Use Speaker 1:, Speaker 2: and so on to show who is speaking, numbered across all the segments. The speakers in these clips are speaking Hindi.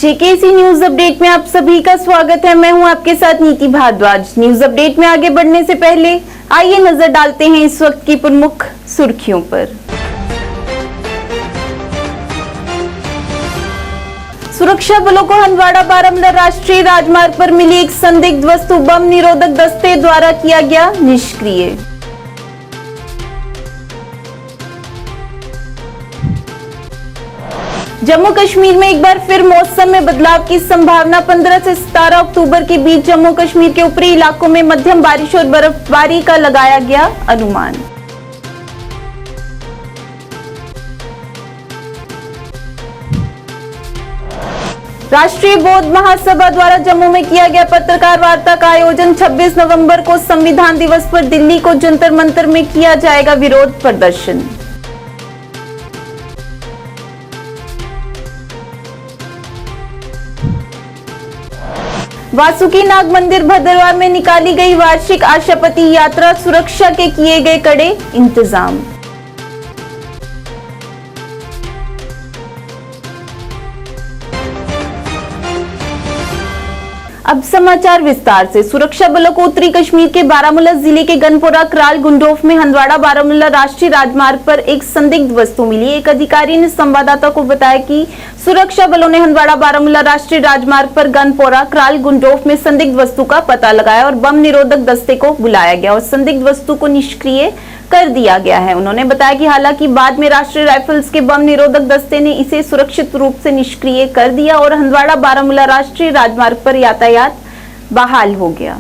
Speaker 1: जेकेसी न्यूज अपडेट में आप सभी का स्वागत है। मैं हूं आपके साथ नीति भारद्वाज। न्यूज अपडेट में आगे बढ़ने से पहले आइए नजर डालते हैं इस वक्त की प्रमुख सुर्खियों पर। सुरक्षा बलों को हंदवाड़ा बारामूला राष्ट्रीय राजमार्ग पर मिली एक संदिग्ध वस्तु बम निरोधक दस्ते द्वारा किया गया निष्क्रिय। जम्मू कश्मीर में एक बार फिर मौसम में बदलाव की संभावना। 15 से 17 अक्टूबर के बीच जम्मू कश्मीर के ऊपरी इलाकों में मध्यम बारिश और बर्फबारी का लगाया गया अनुमान। राष्ट्रीय बौद्ध महासभा द्वारा जम्मू में किया गया पत्रकार वार्ता का आयोजन। 26 नवंबर को संविधान दिवस पर दिल्ली को जंतर मंतर में किया जाएगा विरोध प्रदर्शन। वासुकी नाग मंदिर भद्रवाह में निकाली गई वार्षिक आशापति यात्रा। सुरक्षा के किए गए कड़े इंतजाम। अब समाचार विस्तार से। सुरक्षा बलों को उत्तरी कश्मीर के बारामूला जिले के गनपोरा क्राल गुंडोफ में हंदवाड़ा बारामूला राष्ट्रीय राजमार्ग पर एक संदिग्ध वस्तु मिली। एक अधिकारी ने संवाददाता को बताया कि सुरक्षा बलों ने हंदवाड़ा बारामूला राष्ट्रीय राजमार्ग पर गनपोरा क्राल गुंडोफ में संदिग्ध वस्तु का पता लगाया और बम निरोधक दस्ते को बुलाया गया और संदिग्ध वस्तु को निष्क्रिय कर दिया गया है। उन्होंने बताया कि हालांकि बाद में राष्ट्रीय राइफल्स के बम निरोधक दस्ते ने इसे सुरक्षित रूप से निष्क्रिय कर दिया और हंदवाड़ा बारामूला राष्ट्रीय राजमार्ग पर यातायात बहाल हो गया।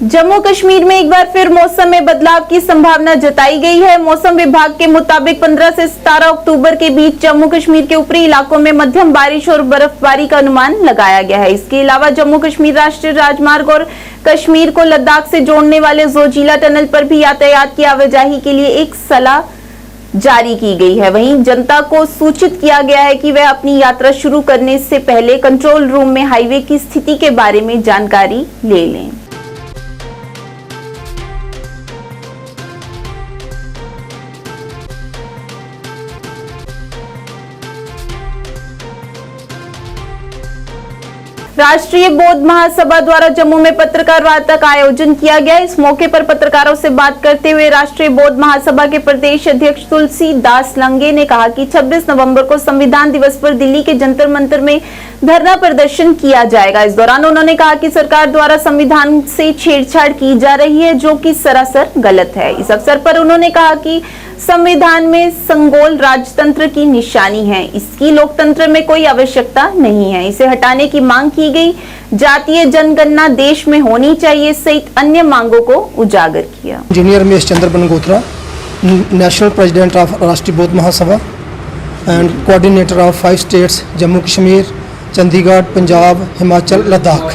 Speaker 1: जम्मू कश्मीर में एक बार फिर मौसम में बदलाव की संभावना जताई गई है। मौसम विभाग के मुताबिक 15 से 17 अक्टूबर के बीच जम्मू कश्मीर के ऊपरी इलाकों में मध्यम बारिश और बर्फबारी का अनुमान लगाया गया है। इसके अलावा जम्मू कश्मीर राष्ट्रीय राजमार्ग और कश्मीर को लद्दाख से जोड़ने वाले जोजिला टनल पर भी यातायात की आवाजाही के लिए एक सलाह जारी की गई है। वहीं जनता को सूचित किया गया है कि वह अपनी यात्रा शुरू करने से पहले कंट्रोल रूम में हाईवे की स्थिति के बारे में जानकारी ले लें। राष्ट्रीय बौद्ध महासभा द्वारा जम्मू में पत्रकार वार्ता का आयोजन किया गया। इस मौके पर पत्रकारों से बात करते हुए राष्ट्रीय बौद्ध महासभा के प्रदेश अध्यक्ष तुलसीदास लंगे ने कहा कि 26 नवंबर को संविधान दिवस पर दिल्ली के जंतर मंतर में धरना प्रदर्शन किया जाएगा। इस दौरान उन्होंने कहा कि सरकार द्वारा संविधान से छेड़छाड़ की जा रही है, जो कि सरासर गलत है। इस अवसर पर उन्होंने कहा कि संविधान में संगोल राजतंत्र की निशानी है, इसकी लोकतंत्र में कोई आवश्यकता नहीं है। इसे हटाने की मांग की गई। जातीय जनगणना देश में होनी चाहिए सहित अन्य मांगों को उजागर किया।
Speaker 2: Engineer Ramesh Chandra Bangotra, national president of Rashtriya Bauddh Mahasabha and coordinator of 5 states Jammu Kashmir, Chandigarh, Punjab, Himachal, Ladakh.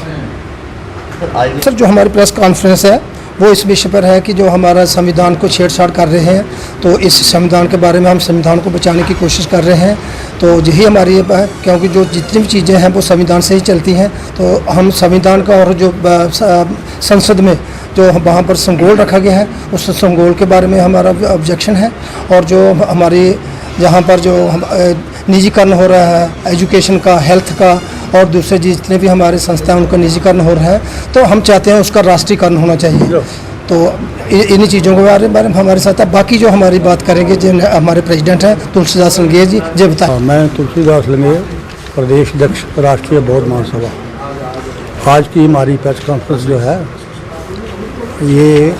Speaker 2: Sir, जो हमारी प्रेस कॉन्फ्रेंस है वो इस विषय पर है कि जो हमारा संविधान को छेड़छाड़ कर रहे हैं, तो इस संविधान के बारे में हम संविधान को बचाने की कोशिश कर रहे हैं। तो यही हमारी है, क्योंकि जो जितनी भी चीज़ें हैं वो संविधान से ही चलती हैं। तो हम संविधान का और जो संसद में जो वहाँ पर संगोल रखा गया है उस संगोल के बारे में हमारा ऑब्जेक्शन है। और जो हमारी यहाँ पर जो निजीकरण हो रहा है एजुकेशन का, हेल्थ का और दूसरे जितने भी हमारे संस्था हैं उनका निजीकरण हो रहा है, तो हम चाहते हैं उसका राष्ट्रीयकरण होना चाहिए। तो इन्हीं चीज़ों के बारे में हमारे साथ है। बाकी जो हमारी बात करेंगे जो हमारे प्रेसिडेंट हैं तुलसीदास लंगे जी बताएं।
Speaker 3: मैं तुलसीदास लंगे, प्रदेश अध्यक्ष राष्ट्रीय बौद्ध महासभा। आज की हमारी प्रेस कॉन्फ्रेंस जो है ये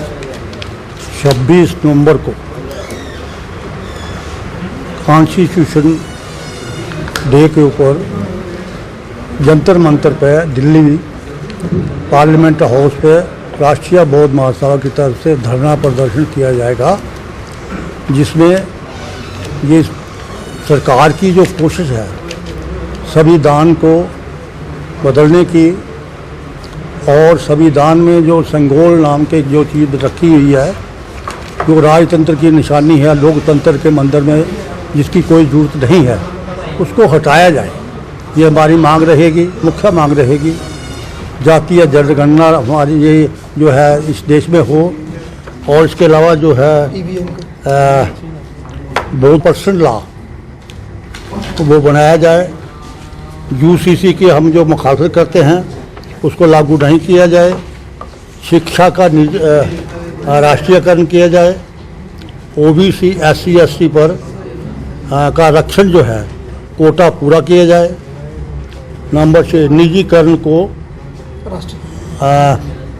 Speaker 3: 26 नवंबर को कॉन्स्टिट्यूशन डे के ऊपर जंतर मंतर पे दिल्ली पार्लियामेंट हाउस पे राष्ट्रीय बौद्ध महासभा की तरफ से धरना प्रदर्शन किया जाएगा, जिसमें ये सरकार की जो कोशिश है संविधान को बदलने की और संविधान में जो संगोल नाम के जो चीज़ रखी हुई है, जो राजतंत्र की निशानी है, लोकतंत्र के मंदिर में जिसकी कोई जरूरत नहीं है, उसको हटाया जाए, ये हमारी मांग रहेगी, मुख्य मांग रहेगी। जातीय जनगणना हमारी ये जो है इस देश में हो, और इसके अलावा जो है बहु% लॉ वो बनाया जाए। UCC की हम जो मुखालफत करते हैं उसको लागू नहीं किया जाए। शिक्षा का राष्ट्रीयकरण किया जाए। OBC SC ST पर का आरक्षण जो है कोटा पूरा किया जाए। नंबर 6, निजीकरण को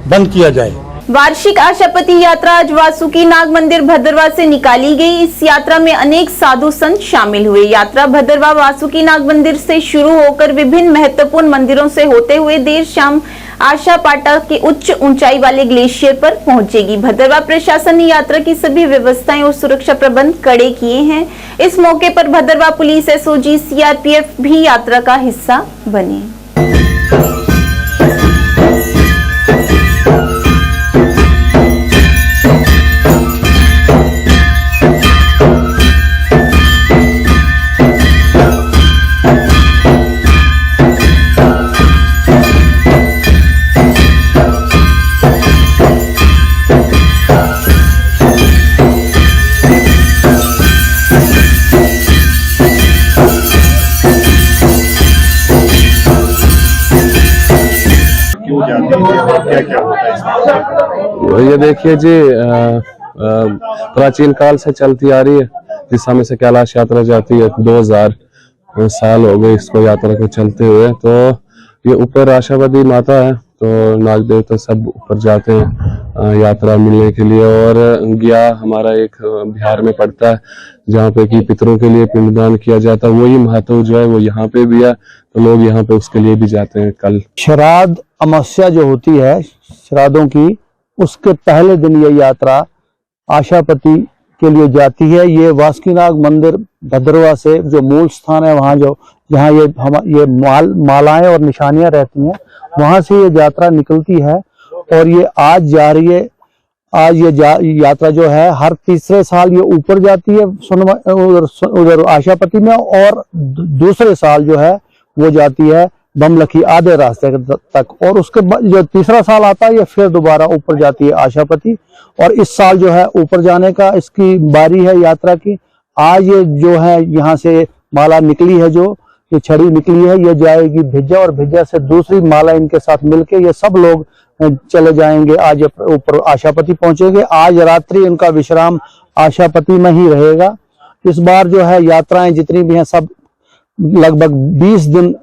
Speaker 3: बंद किया जाए।
Speaker 1: वार्षिक आशापति यात्रा आज वासुकी नाग मंदिर भद्रवा से निकाली गई। इस यात्रा में अनेक साधु संत शामिल हुए। यात्रा भद्रवा वासुकी नाग मंदिर से शुरू होकर विभिन्न महत्वपूर्ण मंदिरों से होते हुए देर शाम आशापाटा के उच्च ऊंचाई वाले ग्लेशियर पर पहुंचेगी। भद्रवा प्रशासन ने यात्रा की सभी व्यवस्थाएं और सुरक्षा प्रबंध कड़े किए हैं। इस मौके पर भद्रवा पुलिस, SOG, CRPF भी यात्रा का हिस्सा बने।
Speaker 4: ये देखिए जी, प्राचीन काल से चलती आ रही है। जिस समय से कैलाश यात्रा जाती है, 2000 साल हो गए इसको यात्रा को चलते हुए। तो ये ऊपर आशापति माता है, तो नाग देवता सब ऊपर जाते हैं यात्रा मिलने के लिए। और गया हमारा एक बिहार में पड़ता है जहाँ पे कि पितरों के लिए पिंडदान किया जाता है। वही महत्व जो है वो यहाँ पे भी है, तो लोग यहाँ पे उसके लिए भी जाते हैं। कल
Speaker 3: श्राद्ध अमावस्या जो होती है श्राद्धों की, उसके पहले दिन ये यात्रा आशापति के लिए जाती है। ये वासुकीनाग मंदिर भद्रवा से जो मूल स्थान है, वहाँ जो जहाँ ये मालाएं और निशानियां रहती हैं, वहां से ये यात्रा निकलती है और ये आज जा रही है। आज ये यात्रा जो है हर तीसरे साल ये ऊपर जाती है उधर आशापति में, और दूसरे साल जो है वो जाती है बमलखी आधे रास्ते तक, और उसके बाद जो तीसरा साल आता है ये फिर दोबारा ऊपर जाती है आशापति। और इस साल जो है ऊपर जाने का इसकी बारी है यात्रा की। आज ये जो है यहाँ से माला निकली है, जो ये छड़ी निकली है, ये जाएगी भिज्जा, और भिज्जा से दूसरी माला इनके साथ मिलके ये सब लोग चले जाएंगे। आज ऊपर आशापति पहुंचेंगे। आज रात्रि इनका विश्राम आशापति में ही रहेगा। इस बार जो है यात्राएं जितनी भी हैं सब लगभग 20 दिन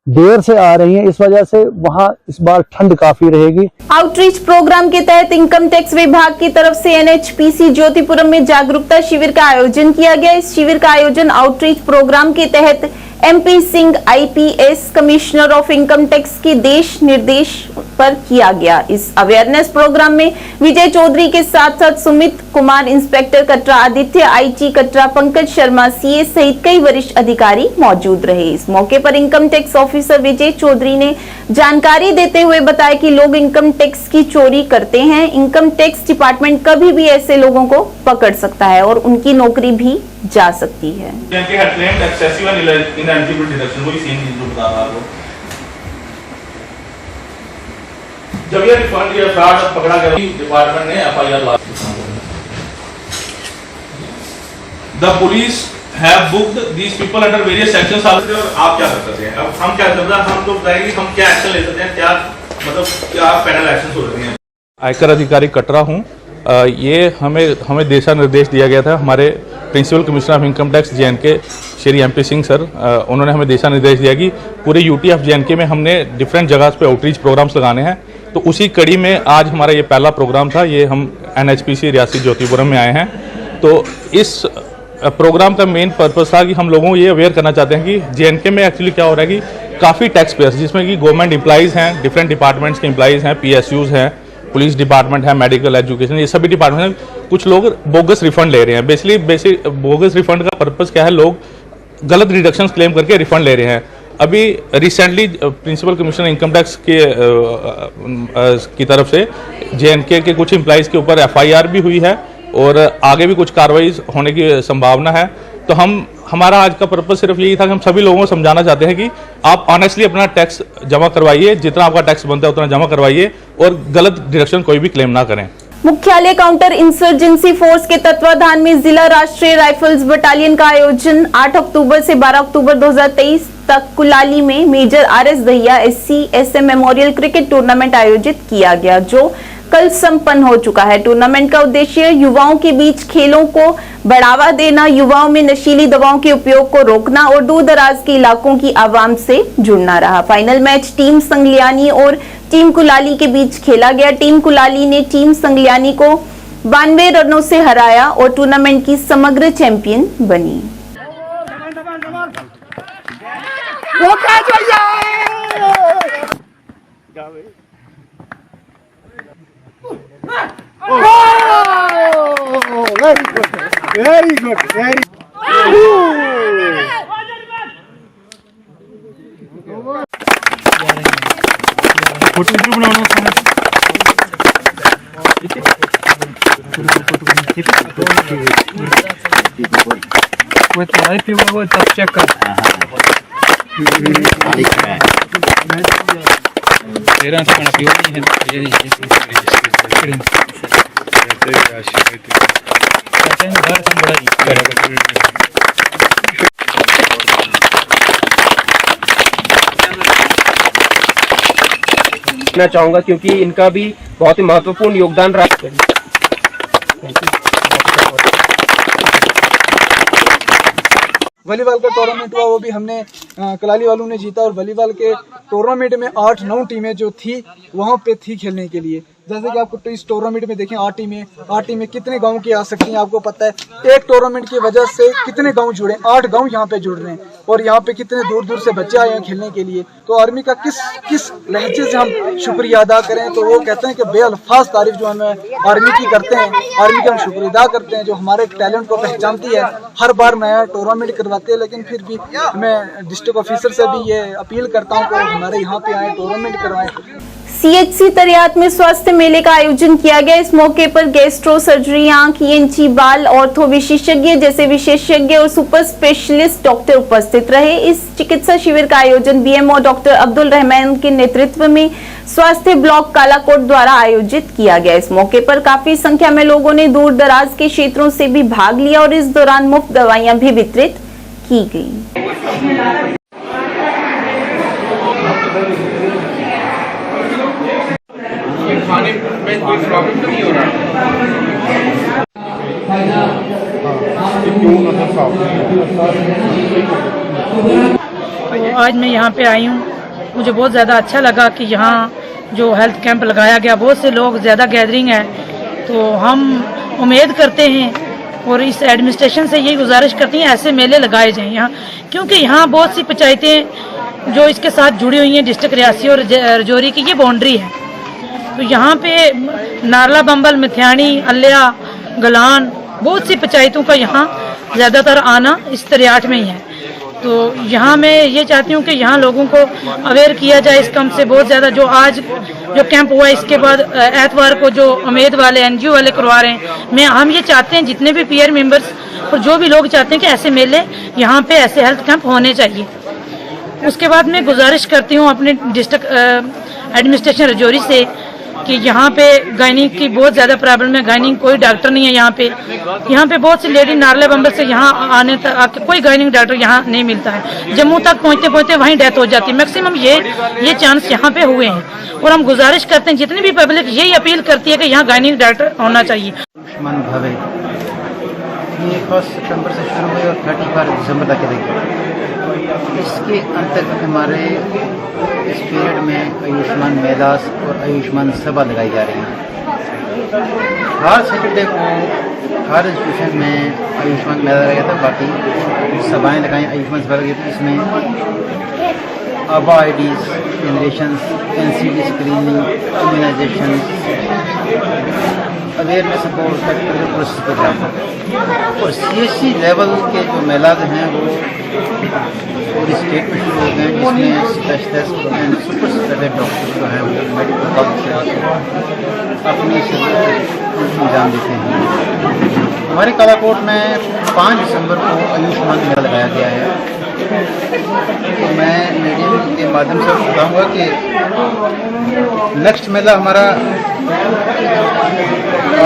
Speaker 3: देर से आ रही हैं, इस वजह से वहां इस बार ठंड काफी रहेगी।
Speaker 1: आउटरीच प्रोग्राम के तहत इनकम टैक्स विभाग की तरफ से NHPC ज्योतिपुरम में जागरूकता शिविर का आयोजन किया गया। इस शिविर का आयोजन आउटरीच प्रोग्राम के तहत MP Singh IPS commissioner of income tax के देश निर्देश पर किया गया। इस अवेयरनेस प्रोग्राम में विजय चौधरी के साथ साथ Sumit Kumar inspector Katra, Aditya IG Katra, Pankaj Sharma CA सहित कई वरिष्ठ अधिकारी मौजूद रहे। इस मौके पर इनकम टैक्स ऑफिसर विजय चौधरी ने जानकारी देते हुए बताया कि लोग इनकम टैक्स की चोरी करते हैं। इनकम टैक्स डिपार्टमेंट कभी भी ऐसे लोगों को पकड़ सकता है और उनकी नौकरी भी जा सकती है।
Speaker 5: जब ये रिफंड या फ्रॉड पकड़ा गया, डिपार्टमेंट ने FIR लॉन्च की। The police have booked these people under various sections. और आप क्या कर सकते हैं? अब हम क्या कर सकते हैं? हम लोग बताएंगे हम क्या एक्शन ले सकते हैं, क्या मतलब क्या पेनल एक्शन हो रहे हैं। आयकर अधिकारी कटरा हूँ। ये हमें दिशा निर्देश दिया गया था हमारे principal commissioner of income tax JNK Shri MP Singh sir. उन्होंने हमें दिशा निर्देश दिया कि पूरे UT ऑफ JNK में हमने डिफरेंट जगह पे आउटरीच प्रोग्राम्स लगाने हैं। तो उसी कड़ी में आज हमारा ये पहला प्रोग्राम था। ये हम NHPC रियासी ज्योतिपुरम में आए हैं। तो इस प्रोग्राम का मेन पर्पस था कि हम लोगों को ये अवेयर करना चाहते हैं कि JNK में एक्चुअली क्या हो रहा है कि काफ़ी टैक्स पेयर्स, जिसमें कि गवर्नमेंट एम्प्लॉइज़ हैं, डिफरेंट डिपार्टमेंट्स के एम्प्लॉइज़ हैं, PSUs हैं, पुलिस डिपार्टमेंट है, मेडिकल एजुकेशन, ये सभी डिपार्टमेंट हैं। कुछ लोग बोगस रिफंड ले रहे हैं। बेसिक बोगस रिफंड का पर्पस क्या है? लोग गलत डिडक्शंस क्लेम करके रिफंड ले रहे हैं। अभी recently principal commissioner income tax की तरफ से JNK के कुछ एम्प्लॉइज़ के ऊपर FIR भी हुई है और आगे भी कुछ कार्रवाई होने की संभावना है। तो हमारा आज का पर्पस सिर्फ यही था कि हम सभी लोगों को समझाना चाहते हैं कि आप ऑनेस्टली अपना टैक्स जमा करवाइए, जितना आपका टैक्स बनता है उतना जमा करवाइए और गलत डिडक्शन कोई भी क्लेम ना करें।
Speaker 1: मुख्यालय काउंटर इंसर्जेंसी फोर्स के तत्वाधान में जिला राष्ट्रीय राइफल्स बटालियन का आयोजन 8 अक्टूबर से 12 अक्टूबर 2023 तक कुलाली में major RS Dahiya SC/SM memorial cricket tournament आयोजित किया गया, जो कल संपन्न हो चुका है। टूर्नामेंट का उद्देश्य युवाओं के बीच खेलों को बढ़ावा देना, युवाओं में नशीली दवाओं के उपयोग को रोकना और दूर दराज के इलाकों की आवाम से जुड़ना रहा। फाइनल मैच टीम संगलियानी और टीम कुलाली के बीच खेला गया। टीम कुलाली ने टीम संगलियानी को 92 रनों से हराया और टूर्नामेंट की समग्र चैंपियन बनी।
Speaker 6: Very good. वो तब चेक कर। तेरा से बड़ा पियो नहीं
Speaker 7: मैं चाहूंगा क्योंकि इनका भी बहुत ही महत्वपूर्ण योगदान रहा।
Speaker 6: वॉलीबॉल का टूर्नामेंट हुआ, वो भी हमने कलाली वालों ने जीता और वॉलीबॉल के टूर्नामेंट में 8-9 टीमें जो थी वहाँ पे थी खेलने के लिए। जैसे कि आपको तो इस टूर्नामेंट में देखें 8 टीमें कितने गांव की आ सकती हैं, आपको पता है। एक टूर्नामेंट की वजह से कितने गांव जुड़े, 8 गांव यहाँ पे जुड़ रहे हैं और यहाँ पे कितने दूर दूर से बच्चे आए हैं खेलने के लिए। तो आर्मी का किस लहजे से हम शुक्रिया अदा करें, तो वो कहते हैं कि बेअल्फाज तारीफ जो हमें आर्मी की करते हैं, आर्मी का हम शुक्रिया अदा करते हैं जो हमारे टैलेंट को पहचानती है, हर बार नया टूर्नामेंट करवाते हैं। लेकिन फिर भी मैं डिस्ट्रिक्ट ऑफिसर से भी ये अपील करता हूँ कि हमारे यहाँ पे आए, टूर्नामेंट करवाएं।
Speaker 1: CHC तरियात में स्वास्थ्य मेले का आयोजन किया गया। इस मौके पर गैस्ट्रो सर्जरी, आंख, ENT, बाल, ऑर्थो विशेषज्ञ जैसे विशेषज्ञ और सुपर स्पेशलिस्ट डॉक्टर उपस्थित रहे। इस चिकित्सा शिविर का आयोजन BMO डॉक्टर अब्दुल रहमान के नेतृत्व में स्वास्थ्य ब्लॉक कालाकोट द्वारा आयोजित किया गया। इस मौके पर काफी संख्या में लोगों ने दूर दराज के क्षेत्रों से भी भाग लिया और इस दौरान मुफ्त दवाइयां भी वितरित की गई।
Speaker 7: खाने में कोई प्रॉब्लम तो नहीं हो रहा?
Speaker 8: आज मैं यहाँ पे आई हूँ, मुझे बहुत ज़्यादा अच्छा लगा कि यहाँ जो हेल्थ कैंप लगाया गया, बहुत से लोग ज़्यादा गैदरिंग है, तो हम उम्मीद करते हैं और इस एडमिनिस्ट्रेशन से यही गुजारिश करती हैं ऐसे मेले लगाए जाएं यहाँ, क्योंकि यहाँ बहुत सी पंचायतें जो इसके साथ जुड़ी हुई हैं, डिस्ट्रिक्ट रियासी और रजौरी की ये बाउंड्री है। तो यहाँ पे नारला, बम्बल, मिथियानी, अलिया, गलान, बहुत सी पंचायतों का यहाँ ज़्यादातर आना इस तरियाट में ही है। तो यहाँ मैं ये चाहती हूँ कि यहाँ लोगों को अवेयर किया जाए इस कम से बहुत ज़्यादा। जो आज जो कैंप हुआ, इसके बाद एतवार को जो उम्मीद वाले NGO वाले करवा रहे हैं, हम ये चाहते हैं जितने भी पीयर मेंबर्स और जो भी लोग चाहते हैं कि ऐसे मेले यहाँ पे ऐसे हेल्थ कैंप होने चाहिए। उसके बाद मैं गुजारिश करती हूँ अपने डिस्ट्रिक्ट एडमिनिस्ट्रेशन रजौरी से कि यहाँ पे गायनिक की बहुत ज़्यादा प्रॉब्लम है। गायनिक कोई डॉक्टर नहीं है यहाँ पे बहुत सी लेडी नारले बम्बल से यहाँ आने तक कोई गायनिक डॉक्टर यहाँ नहीं मिलता है। जम्मू तक पहुँचते पहुँचते वहीं डेथ हो जाती है। मैक्सिमम ये चांस यहाँ पे हुए हैं और हम गुजारिश करते हैं, जितनी भी पब्लिक यही अपील करती है कि यहाँ गायनिक डॉक्टर होना चाहिए।
Speaker 9: आयुष्मान भवे ये 1 सितंबर से शुरू हुई और 31 दिसंबर तक रहेगी। इसके अंतर्गत हमारे इस पीरियड में आयुष्मान मेलास और आयुष्मान सभा लगाई जा रही है। हर सैटरडे को हर इंस्टीट्यूशन में आयुष्मान मेला लगाया था, बाकी सभाएँ लगाई आयुष्मान सभा लगी थी। इसमें Abha IDs, generation, NCD screening, immunization, awareness process programme और CHC लेवल के जो मेला हैं वो पूरी स्टेट में शुरू हो गए हैं, जिसमें specialist and super specialist doctor जो हैं वो मेडिकल कॉलेज से अपनी सर्विस अंजाम देते हैं। हमारे कालाकोट में 5 दिसंबर को आयुष्मान मेला लगाया गया है। तो मैं मीडिया के माध्यम से बताऊंगा कि नेक्स्ट मेला हमारा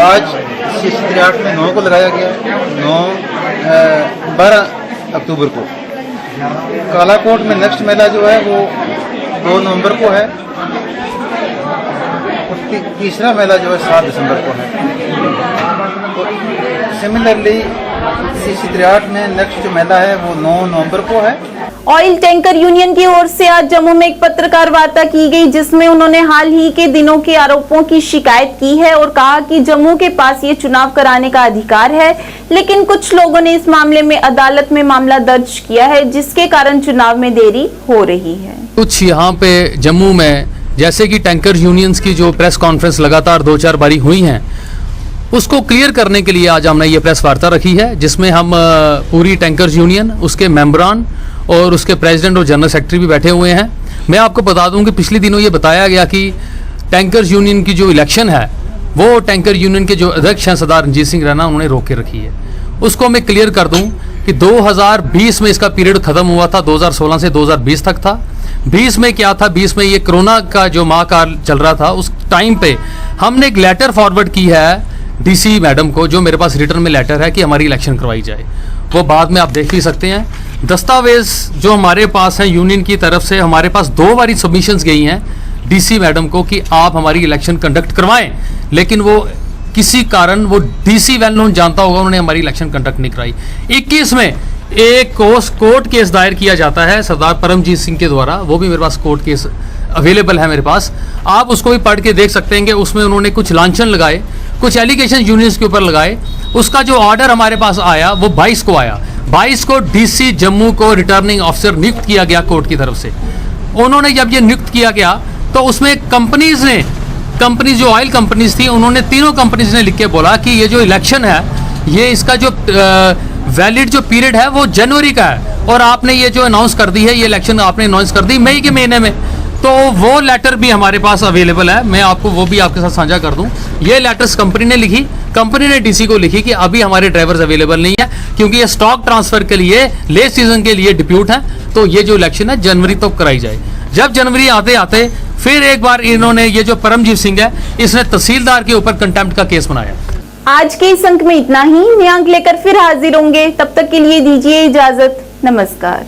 Speaker 9: आज CHC 8 में 9 को लगाया गया, 12 अक्टूबर को। कालाकोट में नेक्स्ट मेला जो है वो 2 नवंबर को है और तीसरा मेला जो है 7 दिसंबर को है। तो सिमिलरली CHC 8 में नेक्स्ट जो मेला है वो 9 नवंबर को है।
Speaker 1: ऑयल टैंकर यूनियन की ओर से आज जम्मू में एक पत्रकार वार्ता की गई, जिसमें उन्होंने हाल ही के दिनों के आरोपों की शिकायत की है और कहा कि जम्मू के पास ये चुनाव कराने का अधिकार है, लेकिन कुछ लोगों ने इस मामले में अदालत में मामला दर्ज किया है, जिसके कारण चुनाव में देरी हो रही है।
Speaker 10: कुछ यहाँ पे जम्मू में जैसे कि टैंकर यूनियंस की जो प्रेस कॉन्फ्रेंस लगातार 2-4 बारी हुई हैं, उसको क्लियर करने के लिए आज हमने ये प्रेस वार्ता रखी है, जिसमें हम पूरी टैंकर्स यूनियन, उसके मेंबरान और उसके प्रेसिडेंट और जनरल सेक्रेटरी भी बैठे हुए हैं। मैं आपको बता दूं कि पिछले दिनों ये बताया गया कि टैंकर्स यूनियन की जो इलेक्शन है वो टैंकर यूनियन के जो अध्यक्ष हैं सरदार रणजीत सिंह रैना, उन्होंने रोक के रखी है। उसको मैं क्लियर कर दूं कि 2020 में इसका पीरियड खत्म हुआ था, 2016 से 2020 तक था। 20 में क्या था, 20 में ये कोरोना का जो महाकाल चल रहा था, उस टाइम पे हमने एक लेटर फॉरवर्ड की है DC मैडम को, जो मेरे पास रिटर्न में लेटर है कि हमारी इलेक्शन करवाई जाए। वो बाद में आप देख भी सकते हैं। दस्तावेज जो हमारे पास हैं यूनियन की तरफ से, हमारे पास 2 बारी सबमिशंस गई हैं DC मैडम को कि आप हमारी इलेक्शन कंडक्ट करवाएं, लेकिन वो किसी कारण, वो DC वेल नोन जानता होगा, उन्होंने हमारी इलेक्शन कंडक्ट नहीं कराई। 21 में एक कोर्ट केस दायर किया जाता है सरदार परमजीत सिंह के द्वारा, वो भी मेरे पास कोर्ट केस अवेलेबल है मेरे पास, आप उसको भी पढ़ के देख सकते हैं कि उसमें उन्होंने कुछ लांछन लगाए, कुछ एलिगेशन यूनियंस के ऊपर लगाए। उसका जो ऑर्डर हमारे पास आया वो 22 को आया। 22 को DC जम्मू को रिटर्निंग ऑफिसर नियुक्त किया गया कोर्ट की तरफ से। उन्होंने जब ये नियुक्त किया गया तो उसमें कंपनीज जो ऑयल कंपनीज थी, उन्होंने तीनों कंपनीज ने लिख के बोला कि ये जो इलेक्शन है, ये इसका जो वैलिड जो पीरियड है वो जनवरी का है, और आपने ये जो अनाउंस कर दी है, ये इलेक्शन आपने अनाउंस कर दी मई के महीने में। तो वो लेटर भी हमारे पास अवेलेबल है, मैं आपको वो भी आपके साथ साझा कर दूं। ये लेटर्स कंपनी ने लिखी, कंपनी ने DC को लिखी कि अभी हमारे ड्राइवर्स अवेलेबल नहीं है, क्योंकि ये स्टॉक ट्रांसफर के लिए लेट सीजन के लिए डिप्यूट है, तो ये जो इलेक्शन है जनवरी तक कराई जाए। जब जनवरी आते आते फिर एक बार इन्होंने, ये जो परमजीत सिंह है, इसने तहसीलदार के ऊपर कंटेम्प्ट का केस बनाया।
Speaker 1: आज के इस अंक में इतना ही। नया अंक लेकर फिर हाजिर होंगे, तब तक के लिए दीजिए इजाजत। नमस्कार।